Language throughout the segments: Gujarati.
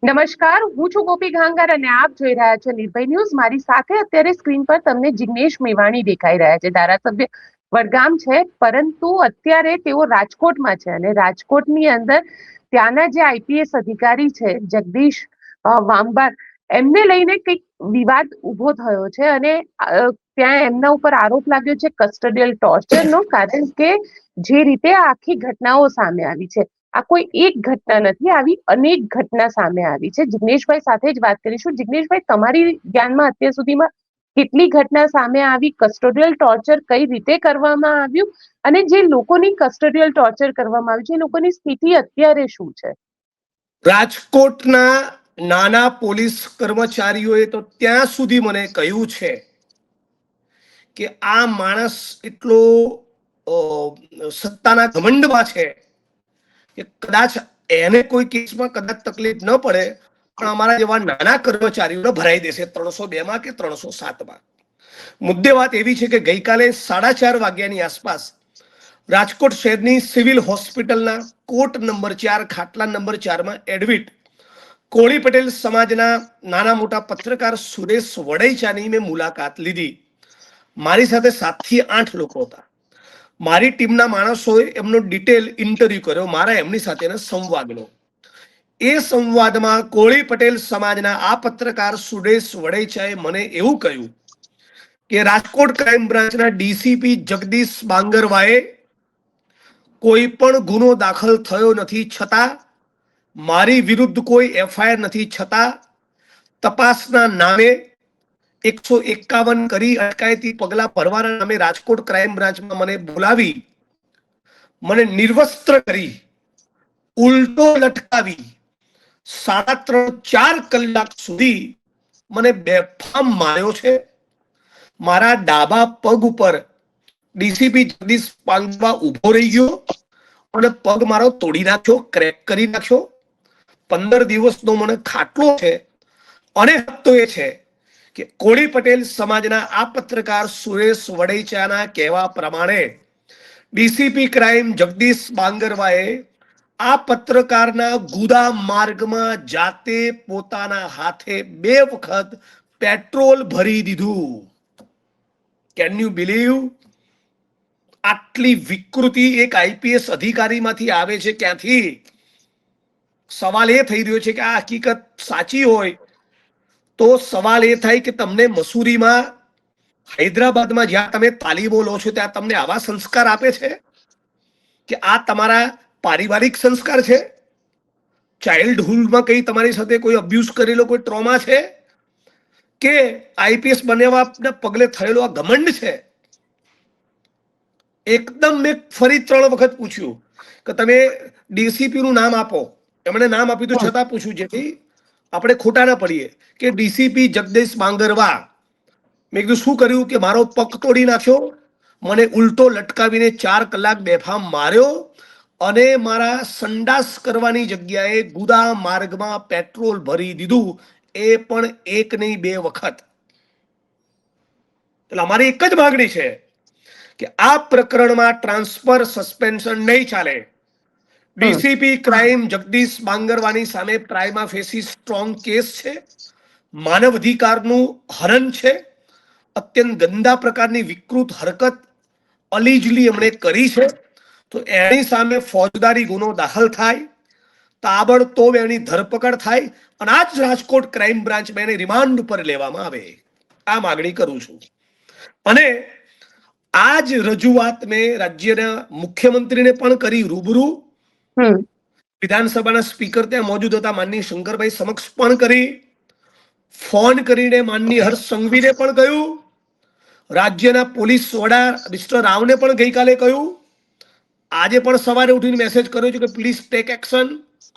નમસ્કાર, હું છું ગોપી ઘાંગર અને આપ જોઈ રહ્યા છો નિર્ભય ન્યૂઝ. મારી સાથે અત્યારે સ્ક્રીન પર તમને જિગ્નેશ મેવાણી દેખાઈ રહ્યા છે. ધારાસભ્ય વડગામ છે, પરંતુ અત્યારે તેઓ રાજકોટમાં છે અને રાજકોટની અંદર ત્યાંના જે આઈપીએસ અધિકારી છે જગદીશ વાંબાર, એમને લઈને કંઈક વિવાદ ઉભો થયો છે અને ત્યાં એમના ઉપર આરોપ લાગ્યો છે કસ્ટડિયલ ટોર્ચરનો. કારણ કે જે રીતે આ આખી ઘટનાઓ સામે આવી છે, આ કોઈ એક ઘટના નથી, આવી અનેક ઘટના સામે આવી છે. જિગ્નેશભાઈ સાથે જ વાત કરીશું. જિગ્નેશભાઈ, તમારી જ્ઞાનમાં અત્યાર સુધીમાં કેટલી ઘટના સામે આવી? કસ્ટોડિયલ ટોર્ચર કઈ રીતે કરવામાં આવ્યું અને જે લોકોની કસ્ટોડિયલ ટોર્ચર કરવામાં આવ્યું છે એ લોકોની સ્થિતિ અત્યારે શું છે? રાજકોટના નાના પોલીસ કર્મચારીઓએ તો ત્યાં સુધી મને કહ્યું છે કે આ માણસ એટલો સત્તાના ઘમંડમાં છે કે કદાચ એને કોઈ કેસમાં કદાચ તકલીફ ન પડે, પણ અમારા જેવા નાના કર્મચારીઓને ભરાઈ દેશે 302 માં કે 307 માં. મુદ્દે વાત એવી છે કે ગઈકાલે 4:30 વાગ્યાની આસપાસ રાજકોટ શહેરની સિવિલ હોસ્પિટલના કોટ નંબર 4 ખાટલા નંબર 4 માં એડમિટ કોળી પટેલ સમાજના નાના મોટા પત્રકાર સુરેશ વડૈચાની મેં મુલાકાત લીધી. મારી સાથે 7 થી 8 લોકો હતા. મારી ટીમના માણસોએ એમનો ડિટેલ ઇન્ટરવ્યુ કર્યો, મારા એમની સાથેનો સંવાદનો. એ સંવાદમાં કોળી પટેલ સમાજના આ પત્રકાર સુરેશ વડૈચાએ મને એવું કહ્યું કે રાજકોટ ક્રાઇમ બ્રાન્ચના ડીસીપી જગદીશ બાંગરવાએ કોઈ પણ ગુનો દાખલ થયો નથી છતાં, મારી વિરુદ્ધ કોઈ એફઆઈઆર નથી છતાં, તપાસના નામે 151 કરી અટકાયતી પગલા ભરવાના નામે રાજકોટ ક્રાઇમ બ્રાન્ચમાં મને બોલાવી, મને નિર્વસ્ત્ર કરી, ઉલટો લટકાવી 3.5-4 કલાક સુધી મને બેફામ માર્યો છે. મારા ડાબા પગ ઉપર ડીસીપી જગદીશ બાંગરવા ઉભો રહી ગયો અને પગ મારો તોડી નાખ્યો, ક્રેક કરી નાખ્યો. 15 દિવસનો મને ખાટલો છે. અને તો એ છે કે કોળી પટેલ સમાજના આ પત્રકાર સુરેશ વડૈચાના કહેવા પ્રમાણે ડીસીપી ક્રાઇમ જગદીશ બાંગરવાએ આ પત્રકારના ગુદા માર્ગમાં જાતે પોતાના હાથે 2 વખત પેટ્રોલ ભરી દીધું. Can you believe? આટલી વિકૃતિ એક આઈપીએસ અધિકારીમાંથી આવે છે ક્યાંથી? સવાલ એ થઈ રહ્યો છે કે આ હકીકત સાચી હોય તો સવાલ એ થાય કે તમને મસૂરીમાં, હૈદરાબાદમાં જ્યાં તમે તાલીમો લો છો ત્યાં તમને આવા સંસ્કાર આપે છે કે આ તમારા પારિવારિક સંસ્કાર છે? ચાઇલ્ડહુડમાં કઈ તમારી સાથે કોઈ અબ્યુઝ કરેલો કોઈ ટ્રોમા છે કે આઈપીએસ બન્યાના પગલે થયેલો આ ઘમંડ છે? એકદમ મેં ફરી 3 વખત પૂછ્યું કે તમે ડીસીપી નું નામ આપો. એમણે નામ આપ્યું તો છતાં પૂછ્યું જેથી આપણે ખોટા ના પડીએ કે ડીસીપી જગદીશ બાંગરવા. મેં કીધું શું કર્યું? કે મારો પગ તોડી નાખ્યો, મને ઉલટો લટકાવીને 4 કલાક બેફામ માર્યો અને મારા સંડાસ કરવાની જગ્યાએ ગુદા માર્ગમાં પેટ્રોલ ભરી દીધું, એ પણ 1 નહીં 2 વખત. એટલે અમારી એક જ માંગણી છે કે આ પ્રકરણમાં ટ્રાન્સફર, સસ્પેન્શન નહીં ચાલે. ડીસીપી ક્રાઇમ જગદીશ બાંગરવાની સામે પ્રાઇમા ફેસી સ્ટ્રોંગ કેસ છે, માનવ અધિકારનું હનન છે, અત્યંત ગંદા પ્રકારની વિકૃત હરકત અલીજલી એમણે કરી છે, તો એની સામે ફોજદારી ગુનો દાખલ થાય, તાબડતોબ એની ધરપકડ થાય અને આ જ રાજકોટ ક્રાઇમ બ્રાન્ચમાં એને રિમાન્ડ ઉપર લેવામાં આવે. આ માગણી કરું છું. અને આ જ રજૂઆત મેં રાજ્યના મુખ્યમંત્રીને પણ કરી, રૂબરૂ વિધાનસભાના સ્પીકર ત્યાં મોજૂદ હતા માનનીય શંકરભાઈ સમક્ષ પણ કરી, ફોન કરીને માનનીય હર્ષ સંઘવીને પણ કહ્યું, રાજ્યના પોલીસ વડા મિસ્ટર રાવને પણ ગઈકાલે કહ્યું, આજે પણ સવારે ઉઠીને મેસેજ કર્યો છે કે please take action,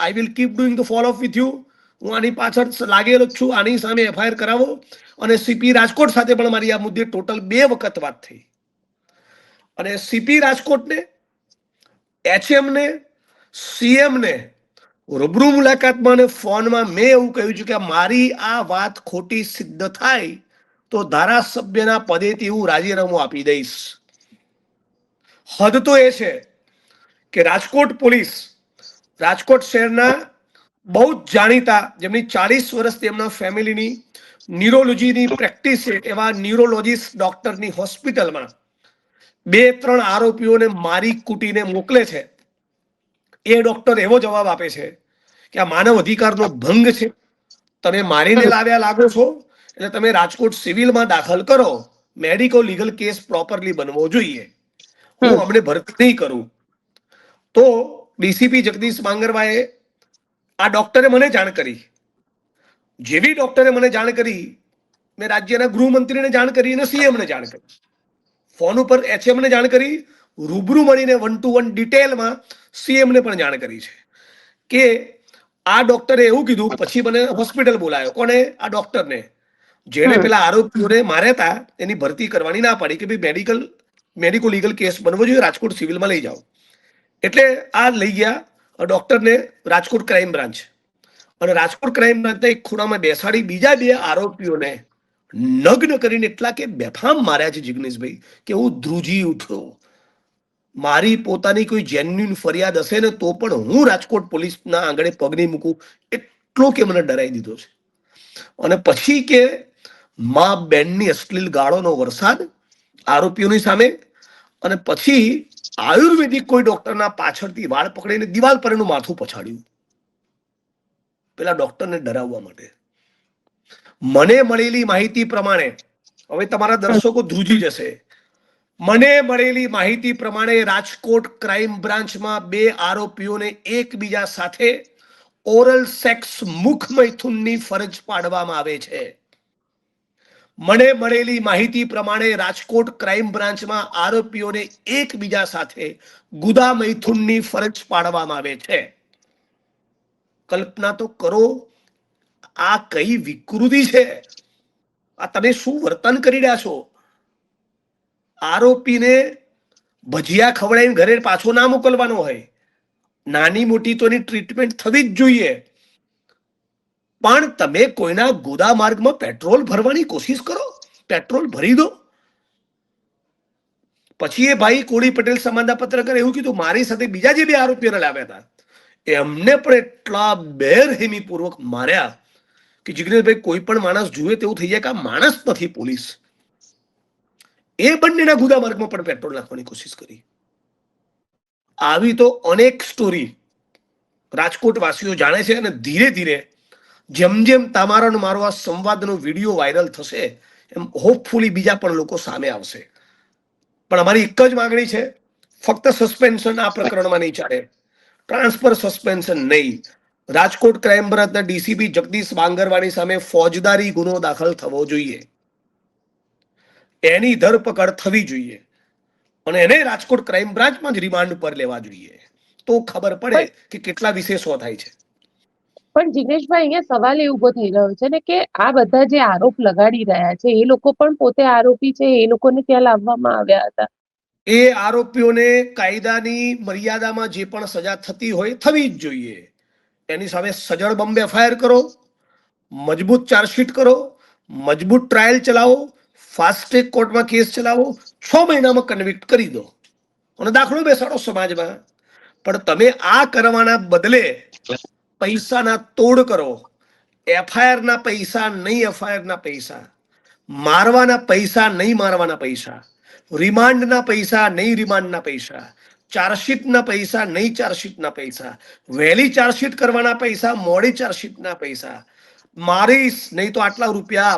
I will keep doing the follow up with you. હું આની પાછળ લાગેલો છું, આની સામે એફઆઈઆર કરાવો. અને સીપી રાજકોટ સાથે પણ મારી આ મુદ્દે ટોટલ 2 વખત વાત થઈ. અને સીપી રાજકોટને, એચએમને, સીએમને રૂબરૂ મુલાકાતમાં અને ફોનમાં મેં એવું કહ્યું છે કે મારી આ વાત ખોટી સિદ્ધ થાય તો ધારાસભ્યના પદેથી હું રાજીનામું આપી દઈશ. હદ તો એ છે કે રાજકોટ પોલીસ, રાજકોટ શહેરના બહુ જ જાણીતા, જેમની 40 વર્ષ તેમના ફેમિલીની ન્યુરોલોજીની પ્રેક્ટિસ છે, એવા ન્યુરોલોજીસ્ટ ડોક્ટરની હોસ્પિટલમાં 2-3 આરોપીઓને મારી કૂટીને મોકલે છે. એ ડોક્ટર એવો જવાબ આપે છે કે આ માનવ અધિકારનો ભંગ છે, તમે મારીને લાવ્યા લાગો છો, એટલે તમે રાજકોટ સિવિલમાં દાખલ કરો, મેડિકો લીગલ કેસ પ્રોપરલી બનવો જોઈએ, હું અમને ભરતી નહીં કરું. તો ડીસીપી જગદીશ બાંગરવાએ આ ડોક્ટરે મને જાણ કરી. જેવી ડોક્ટરે મને જાણ કરી, મેં રાજ્યના ગૃહમંત્રીને જાણ કરી અને સીએમને જાણ કરી, ફોન ઉપર એચએમને જાણ કરી, રૂબરૂ મળીને 1 to 1 ડિટેલમાં સીએમને પણ જાણ કરી છે કે આ ડોક્ટરે એવું કીધું. પછી મને હોસ્પિટલ બોલાયો. કોને? આ ડોક્ટરને, જેને પેલા આરોપીઓને માર્યા હતા એની ભરતી કરવાની ના પાડી કે ભાઈ મેડિકો લીગલ કેસ બનવો જોઈએ, રાજકોટ સિવિલમાં લઈ જાઓ. એટલે આ લઈ ગયા ડોક્ટરને રાજકોટ ક્રાઇમ બ્રાન્ચ, અને રાજકોટ ક્રાઇમ બ્રાન્ચના એક ખૂણામાં બેસાડી બીજા 2 આરોપીઓને નગ્ન કરીને એટલા કે બેફામ માર્યા છે જિગ્નેશભાઈ, કે હું ધ્રુજી ઉઠ્યો. મારી પોતાની કોઈ જેન્યુઇન ફરિયાદ હશે ને તો પણ હું રાજકોટ પોલીસના આંગણે પગ નહીં મૂકું, એટલો કે મને ડરાઈ દીધો છે. અને પછી કે મા બેનની અશ્લીલ ગાળોનો વરસાદ આરોપીઓની સામે, અને પછી આયુર્વેદિક કોઈ ડોક્ટરના પાછળથી વાળ પકડીને દિવાલ પર એનું માથું પછાડ્યું, પેલા ડોક્ટરને ડરાવવા માટે. મને મળેલી માહિતી પ્રમાણે, હવે તમારા દર્શકો ધ્રુજી જશે, મને મળેલી માહિતી પ્રમાણે રાજકોટ ક્રાઇમ બ્રાન્ચમાં 2 આરોપીઓને એકબીજા સાથે ઓરલ સેક્સ મુખ મૈથુનની ફરજ પાડવામાં આવે છે. મને મળેલી માહિતી પ્રમાણે રાજકોટ ક્રાઇમ બ્રાન્ચમાં આરોપીઓને એકબીજા સાથે ગુદા મૈથુનની ફરજ પાડવામાં આવે છે. કલ્પના તો કરો, આ કઈ વિકૃતિ છે, આ તમે શું વર્તન કરી રહ્યા છો. આરોપીને ભજીયા ખવડાવીને ઘરે પાછો ના મોકલવાનો હોય, નાની મોટી તો એની ટ્રીટમેન્ટ થવી જ જોઈએ, પણ તમે કોઈના ગોદા માર્ગમાં પેટ્રોલ ભરવાની કોશિશ કરો, પેટ્રોલ ભરી દો. પછી એ ભાઈ કોળી પટેલ સમાજના પત્રકાર એવું કીધું, મારી સાથે બીજા જે 2 આરોપીઓને લાવ્યા હતા એમને પણ એટલા બેરહેમી પૂર્વક માર્યા કે જિગ્નેશભાઈ કોઈ પણ માણસ જુએ તેવું થઈ જાય કે આ માણસ નથી પોલીસ. એ બંનેના ગુદા માર્ગમાં પણ પેટ્રોલ નાખવાની કોશિશ કરી. આવી તો અનેક સ્ટોરી રાજકોટ વાસીઓ જાણે છે, અને ધીરે ધીરે જેમ જેમ તમારો ને મારો આ સંવાદનો વિડીયો વાયરલ થશે એમ હોપફુલી બીજા પણ લોકો સામે આવશે. પણ અમારી એક જ માંગણી છે, ફક્ત સસ્પેન્શન આ પ્રકરણમાં નહીં ચાલે, ટ્રાન્સફર સસ્પેન્શન નહીં. રાજકોટ ક્રાઇમ બ્રાન્ચના ડીસીપી જગદીશ બાંગરવાણી સામે ફોજદારી ગુનો દાખલ થવો જોઈએ, એની ધરપકડ થવી જોઈએ, અને એને રાજકોટ ક્રાઇમ બ્રાન્ચમાં જ રિમાન્ડ પર લેવા જોઈએ, તો ખબર પડે કે કેટલા વિશેષો થાય છે. પણ જિગ્નેશભાઈ, અહીંયા સવાલ એ ઉભો થઈ રહ્યો છે ને કે આ બધા જે આરોપ લગાડી રહ્યા છે એ લોકો પણ પોતે આરોપી છે, એ લોકોને ત્યાં લાવવામાં આવ્યા હતા. એ આરોપીઓને કાયદાની મર્યાદામાં જે પણ સજા થતી હોય થવી જ જોઈએ. એની સામે સજળ બંબ એફઆઈઆર કરો, મજબૂત ચાર્જશીટ કરો, મજબૂત ટ્રાયલ ચલાવો, ફાસ્ટ ટ્રેક કોર્ટમાં કેસ ચલાવો, 6 મહિનામાં કન્વિક્ટ કરી દો અને દાખલો બેસાડો સમાજમાં. પણ તમે આ કરવાના બદલે પૈસાના તોડ કરો, એફઆઈઆર ના પૈસા નહીં એફઆઈઆર ના પૈસા, મારવાના પૈસા નહીં મારવાના પૈસા, રિમાન્ડના પૈસા નહીં રિમાન્ડના પૈસા, ચાર્જશીટના પૈસા નહીં ચાર્જશીટના પૈસા, વહેલી ચાર્જશીટ કરવાના પૈસા, મોડી ચાર્જશીટના પૈસા, મારીશ નહીં તો આટલા રૂપિયા,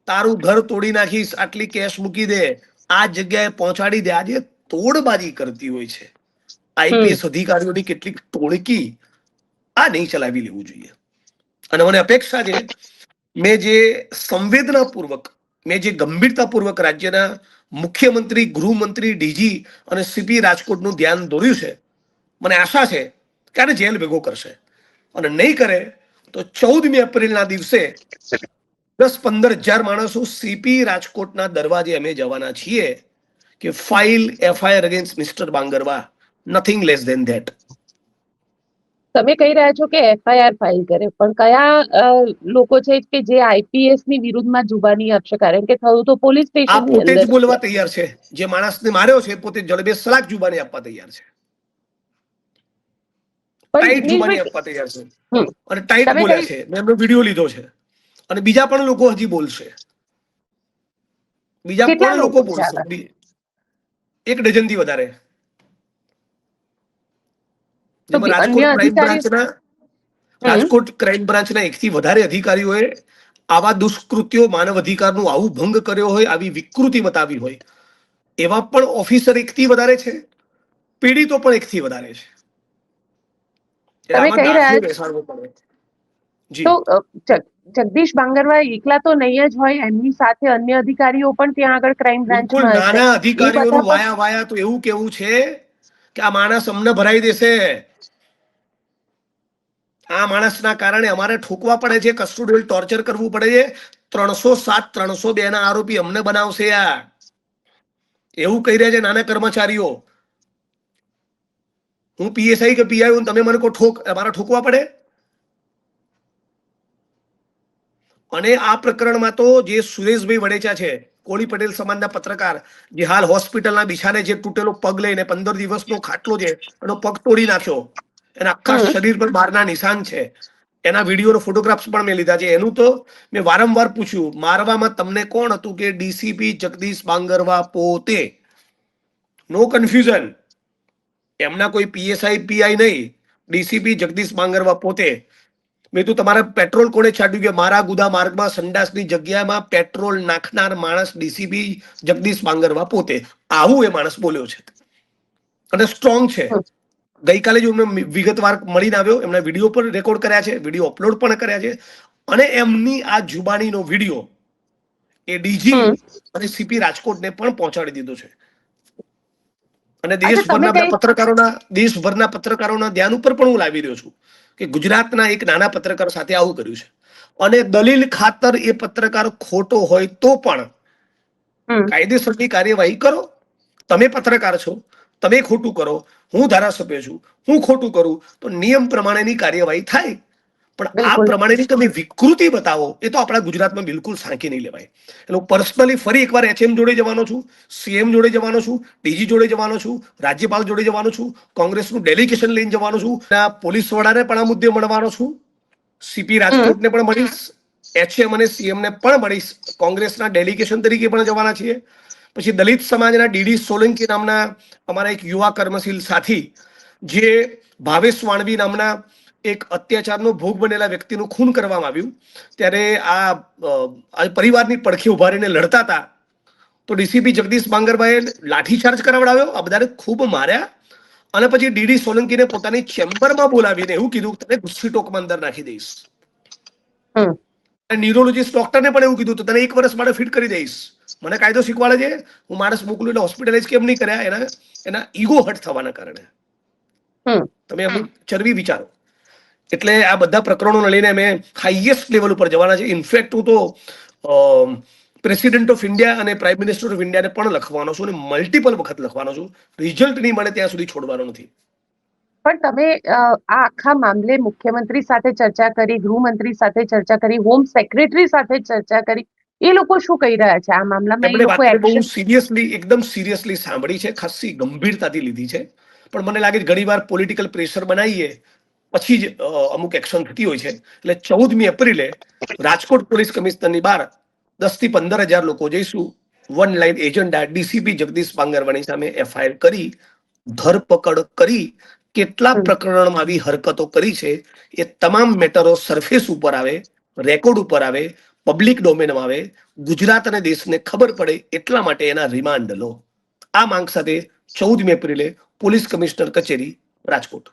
તારું ઘર તોડી નાખીશ, આટલી કેશ મૂકી દે, આ જગ્યાએ પહોંચાડી દે. આજે તોડબાજી કરતી હોય છે આઈપીએસ અધિકારીઓની કેટલીક ટોળકી, આ નહીં ચલાવી લેવું જોઈએ. અને મને અપેક્ષા છે, મેં જે સંવેદનાપૂર્વક, મેં જે ગંભીરતાપૂર્વક રાજ્યના મુખ્યમંત્રી, ગૃહમંત્રી, ડીજી અને સીપી રાજકોટનું ધ્યાન દોર્યું છે, મને આશા છે કે આને જેલ ભેગો કરશે, અને નહીં કરે તો 14મી એપ્રિલના દિવસે 10-15 હજાર માણસો સીપી રાજકોટના દરવાજે અમે જવાના છીએ કે file FIR against mister Bangarwa, nothing less than that. તમે કહી રહ્યા છો કે એફઆઈઆર ફાઇલ કરે, પણ કયા લોકો છે કે જે આઈપીએસ ની વિરુદ્ધમાં જુબાની આપશે? કારણ કે થયું તો પોલીસ આ સ્ટેશન પોતે જ બોલવા તૈયાર છે, જે માણસને માર્યો છે પોતે જડબે સલાક જુબાની આપવા તૈયાર છે. પણ ટાઈટ જુબાની જિગ્નેશભાઈ, આપવા તૈયાર છે હમ, અને ટાઈટ તમે બોલ્યા કઈ છે. મેં એમનો વિડીયો લીધો છે અને બીજા પણ લોકો હજી બોલશે. બીજા કેટલા પણ લોકો છે બોલશે, આવા? 1 ડઝનથી વધારે. તો જેમાં અન્ય અધિકારીઓ? હમ. રાજકોટ ક્રાઇમ બ્રાન્ચના 1 થી વધારે અધિકારીઓએ આવા દુષ્કૃત્યો, માનવ અધિકારનું આવું ભંગ કર્યો હોય, આવી વિકૃતિ બતાવી હોય, એવા પણ ઓફિસર 1 થી વધારે છે, પીડિતો પણ 1 થી વધારે છે. એટલે તમે આમાં કહી રહ્યા દાખલો છો બેસાડવો પડે. તો જી જગદીશ બાંગરવા એકલા તો નહીં જ હોય, એમની સાથે અન્ય અધિકારીઓ પણ ત્યાં આગળ ક્રાઇમ બિલકુલ, બ્રાન્ચમાં હશે. નાના એ બધા અધિકારીઓનું પણ. વાયા વાયા તો એવું કેવું છે કે આ માણસ અમને ભરાઈ દેશે. આ માણસના કારણે અમારે ઠોકવા પડે છે, કસ્ટોડિયલ ટોર્ચર કરવું પડે છે. 307, 302 ના આરોપી અમને બનાવશે. આ એવું કહી રહ્યા છે નાના કર્મચારીઓ. હું પીએસઆઈ કે પીઆઈ હું, તમે મને કો અમારે ઠોકવા પડે? અને આ પ્રકરણમાં તો જે સુરેશભાઈ વડેચા છે, કોળી પટેલ સમાજના પત્રકાર, જે હાલ હોસ્પિટલના બિછાને જે તૂટેલો પગ લઈને 15 દિવસનો ખાટલો છે, એનો પગ તોડી નાખ્યો, એના આખા હમ. શરીર પર મારના નિશાન છે. એના વિડીયો ફોટોગ્રાફ્સ પણ મેં લીધા છે. એનું તો મેં વારંવાર પૂછ્યું, મારવામાં તમને કોણ હતું? કે ડીસીપી જગદીશ બાંગરવા પોતે. નો કન્ફ્યુઝન, એમના કોઈ પીએસઆઈ પીઆઈ નહીં, ડીસીપી જગદીશ બાંગરવા પોતે. મેં તો તમારા પેટ્રોલ કોણે છાંટ્યું? કે મારા ગુદા માર્ગમાં સંડાસની જગ્યામાં પેટ્રોલ નાખનાર માણસ ડીસીપી જગદીશ બાંગરવા પોતે. આવું એ માણસ બોલ્યો છે અને સ્ટ્રોંગ છે. હમ. ગઈકાલે જો એમને વિગતવાર મળીને આવ્યો, એમના વિડીયો પણ રેકોર્ડ કર્યા છે, વિડીયો અપલોડ પણ કર્યા છે, અને એમની આ જુબાનીનો વિડીયો એ ડીજી હમ. અને સીપી રાજકોટને પણ પહોંચાડી દીધો છે. અને અચ્છા, તમે કઈ દેશભરના પત્રકારોના ધ્યાન ઉપર પણ હું લાવી રહ્યો છું કે ગુજરાતના એક નાના પત્રકાર સાથે આવું કર્યું છે. અને દલીલ ખાતર એ પત્રકાર ખોટો હોય તો પણ હમ. કાયદેસરની કાર્યવાહી કરો. તમે પત્રકાર છો, તમે ખોટું કરો, હું ધારાસભ્ય છું, હું ખોટું કરું, તો નિયમ પ્રમાણેની કાર્યવાહી થાય. પણ આ બિલકુલ. પ્રમાણેની તમે વિકૃતિ બતાવો, એ તો આપણા ગુજરાતમાં બિલકુલ સાંકી નહીં લેવાય. એટલે હું પર્સનલી ફરી એકવાર એચએમ જોડે જવાનો છું, સીએમ જોડે જવાનો છું, ડીજી જોડે જવાનો છું, રાજ્યપાલ જોડે જવાનો છું, કોંગ્રેસનું ડેલિગેશન લઈને જવાનો છું, પોલીસ વડાને પણ આ મુદ્દે મળવાનો છું, સીપી હમ. રાજકોટને પણ મળીશ, એચએમ અને સીએમ ને પણ મળીશ, કોંગ્રેસના ડેલિગેશન તરીકે પણ જવાના છીએ. પછી દલિત સમાજના ડીડી સોલંકી નામના અમારા એક યુવા કર્મશીલ સાથી, જે ભાવેશ વાણવી નામના એક અત્યાચારનો ભોગ બનેલા વ્યક્તિનું ખૂન કરવામાં આવ્યું, ત્યારે આ પરિવારની પડખે ઉભા રહીને લડતા હતા, તો ડીસીપી જગદીશ બાંગરભાઈએ લાઠીચાર્જ કરાવડાવ્યો, આ બધાને ખૂબ માર્યા, અને પછી ડીડી સોલંકીને પોતાની ચેમ્બરમાં બોલાવીને એવું કીધું, તને ગુસ્સી ટોકમાં અંદર નાખી દઈશ. ન્યુરોલોજીસ્ટ ડોક્ટરને પણ એવું કીધું, તને 1 વર્ષ માટે ફિટ કરી દઈશ. મને કાયદો શીખવાડે છે, હું માણસ મોકલું એટલે હોસ્પિટલાઇઝ કેમ નહીં કર્યા? એના ઈગો હર્ટ થવાના કારણે. તમે અમુક ચરબી વિચારો. એટલે આ બધા પ્રકરણો લઈને અમે હાઈએસ્ટ લેવલ ઉપર જવાના છે. ઇનફેક્ટ હું તો પ્રેસિડેન્ટ ઓફ ઇન્ડિયા અને પ્રાઇમ મિનિસ્ટર ઓફ ઇન્ડિયાને પણ લખવાનો છું, અને મલ્ટિપલ વખત લખવાનો છું. રિઝલ્ટ નહીં મળે ત્યાં સુધી છોડવાનો નથી. પણ તમે આ આખા મામલે મુખ્યમંત્રી સાથે ચર્ચા કરી, ગૃહમંત્રી સાથે ચર્ચા કરી, હોમ સેક્રેટરી સાથે ચર્ચા કરી, એ લોકો શું કહી રહ્યા છે આ મામલામાં? એ એમણે લોકો વાતને બહુ એક્શન? સિરિયસલી, એકદમ સિરિયસલી સાંભળી છે, ખાસી ગંભીરતાથી લીધી છે. પણ મને લાગે છે ઘણીવાર પોલિટિકલ પ્રેશર બનાવીએ પછી જ અમુક એક્શન થતી હોય છે. એટલે 14મી એપ્રિલે રાજકોટ પોલીસ કમિશનરની બહાર 10 થી 15,000 લોકો જઈશું. One line agenda, DCP Jagdish બાંગરવાની સામે એફઆઈઆર કરી, ધરપકડ કરી, કેટલા પ્રકરણમાં આવી હરકતો કરી છે એ તમામ મેટરો સરફેસ ઉપર આવે, રેકોર્ડ ઉપર આવે, પબ્લિક ડોમેનમાં આવે, ગુજરાત અને દેશને ખબર પડે, એટલા માટે એના રિમાન્ડ લો. આ માંગ સાથે 14મી એપ્રિલે પોલીસ કમિશનર કચેરી, રાજકોટ.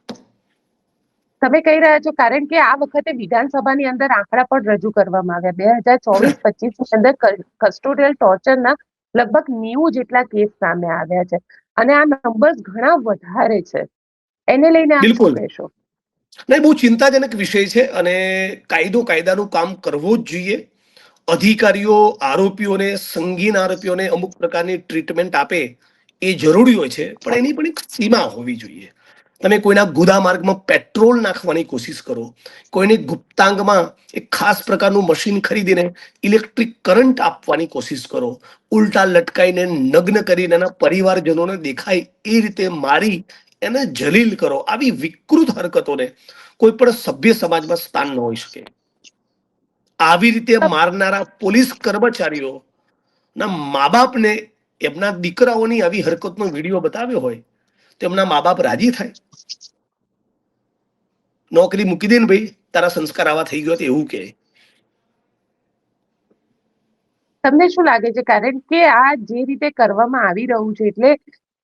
તમે કહી રહ્યા છો કારણ કે આ વખતે વિધાનસભાની અંદર આંકડા પણ રજૂ કરવામાં આવ્યા. 2024-25 ની અંદર કસ્ટોડિયલ ટોર્ચરના લગભગ 90 જેટલા કેસ સામે આવ્યા છે, અને આ નંબર્સ ઘણા વધારે છે. એને લઈને આપ શું બિલકુલ કહેશો? નહીં, બહુ ચિંતાજનક વિષય છે, અને કાયદાનું કામ કરવું જ જોઈએ. અધિકારીઓ આરોપીઓને, સંગીન આરોપીઓને અમુક પ્રકારની ટ્રીટમેન્ટ આપે એ જરૂરી હોય છે, પણ એની પણ એક સીમા હોવી જોઈએ. તમે કોઈના ગુદા માર્ગમાં પેટ્રોલ નાખવાની કોશિશ કરો, કોઈની ગુપ્તાંગમાં એક ખાસ પ્રકારનું મશીન ખરીદીને ઇલેક્ટ્રિક કરંટ આપવાની કોશિશ કરો, ઉલટા લટકાઈને નગ્ન કરીને એના પરિવારજનોને દેખાય એ રીતે મારી, એને જલીલ કરો. આવી વિકૃત હરકતોને કોઈ પણ સભ્ય સમાજમાં સ્થાન ન હોઈ શકે. આવી રીતે મારનારા પોલીસ કર્મચારીઓ ના મા બાપને એમના દીકરાઓની આવી હરકતનો વિડીયો બતાવ્યો હોય તો એમના મા બાપ રાજી થાય? નોકરી મૂકી દે ને ભાઈ, તારા સંસ્કાર આવા થઈ ગયો એવું કે? તમને શું લાગે છે, કારણ કે આ જે રીતે કરવામાં આવી રહ્યું છે, એટલે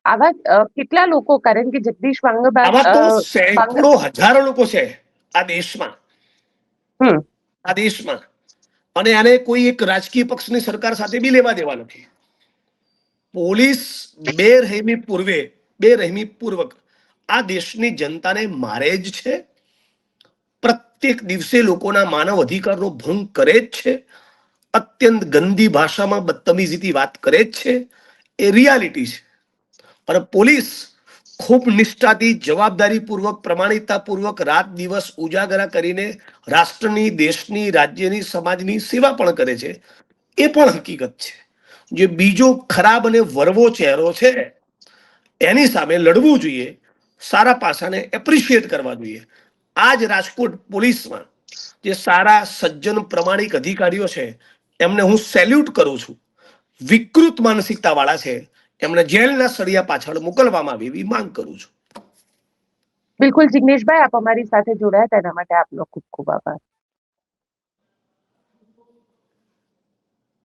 આવા કેટલા લોકો, કારણ કે જગદીશ આવા તો વાંગબા સેંકડો હજારો લોકો છે આ દેશમાં, હમ આ દેશમાં, અને આને કોઈ એક રાજકીય પક્ષની સરકાર સાથે બી લેવા દેવા નથી. પોલીસ બેરહેમીપૂર્વક આ દેશની જનતાને મારે જ છે, પ્રત્યેક દિવસે લોકોના માનવ અધિકારનો ભંગ કરે જ છે, અત્યંત ગંદી ભાષામાં બદતમીજીથી વાત કરે જ છે. એ રિયાલિટી છે. અને પોલીસ ખૂબ નિષ્ઠાથી, જવાબદારીપૂર્વક, પ્રમાણિકતાપૂર્વક રાત દિવસ ઉજાગરા કરીને રાષ્ટ્રની, દેશની, રાજ્યની, સમાજની સેવા પણ કરે છે. એ પણ હકીકત છે. જે બીજો ખરાબ અને વરવો ચહેરો છે એની સામે લડવું જોઈએ, સારા પાસાને એપ્રિશિએટ કરવા જોઈએ. આજ રાજકોટ પોલીસમાં જે સારા સજ્જન પ્રામાણિક અધિકારીઓ છે એમને હું સેલ્યુટ કરું છું. વિકૃત માનસિકતા વાળા છે એમને જેલના સળિયા પાછળ મોકલવામાં આવે એવી માંગ કરું છું. બિલકુલ જિગ્નેશભાઈ, આપ અમારી સાથે જોડાયા તેના માટે આપનો ખૂબ ખૂબ આભાર.